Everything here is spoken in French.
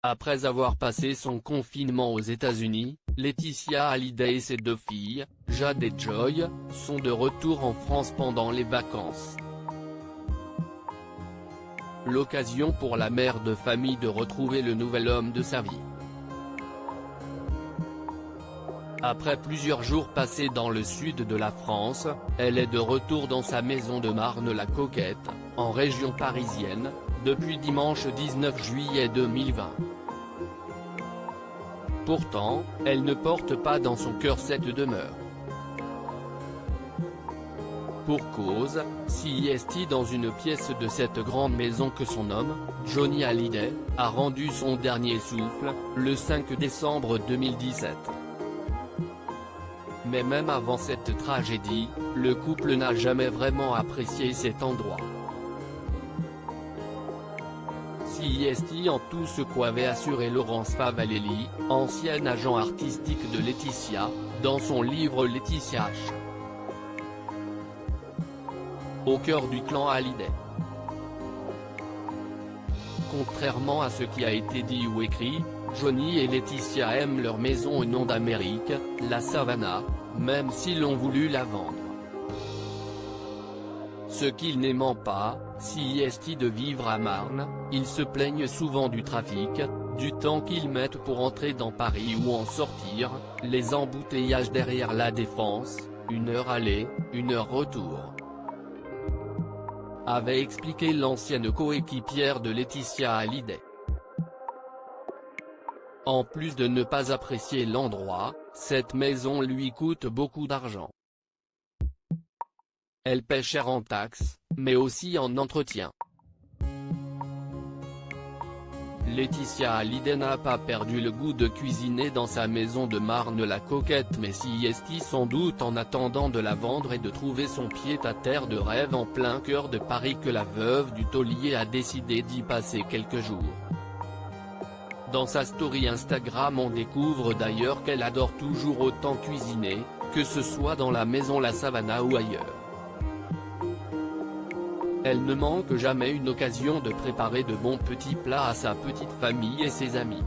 Après avoir passé son confinement aux États-Unis, Laetitia Hallyday et ses deux filles, Jade et Joy, sont de retour en France pendant les vacances. L'occasion pour la mère de famille de retrouver le nouvel homme de sa vie. Après plusieurs jours passés dans le sud de la France, elle est de retour dans sa maison de Marne-la-Coquette, en région parisienne, depuis dimanche 19 juillet 2020. Pourtant, elle ne porte pas dans son cœur cette demeure. Pour cause, s'y est dans une pièce de cette grande maison que son homme, Johnny Hallyday, a rendu son dernier souffle, le 5 décembre 2017. Mais même avant cette tragédie, le couple n'a jamais vraiment apprécié cet endroit. Si en tout ce qu'avait assuré Laurence Favalelli, ancien agent artistique de Laetitia, dans son livre Laetitia H. Au cœur du clan Hallyday. Contrairement à ce qui a été dit ou écrit, Johnny et Laetitia aiment leur maison au nom d'Amérique, la Savannah, même s'ils ont voulu la vendre. Ce qu'ils n'aiment pas, si de vivre à Marne, ils se plaignent souvent du trafic, du temps qu'ils mettent pour entrer dans Paris ou en sortir, les embouteillages derrière la Défense, 1 heure aller, 1 heure retour. Avait expliqué l'ancienne coéquipière de Laetitia Hallyday. En plus de ne pas apprécier l'endroit, cette maison lui coûte beaucoup d'argent. Elle paie cher en taxes, mais aussi en entretien. Laetitia Hallyday n'a pas perdu le goût de cuisiner dans sa maison de Marne-la-Coquette mais s'y est sans doute en attendant de la vendre et de trouver son pied-à-terre de rêve en plein cœur de Paris que la veuve du taulier a décidé d'y passer quelques jours. Dans sa story Instagram on découvre d'ailleurs qu'elle adore toujours autant cuisiner, que ce soit dans la maison La Savannah ou ailleurs. Elle ne manque jamais une occasion de préparer de bons petits plats à sa petite famille et ses amis.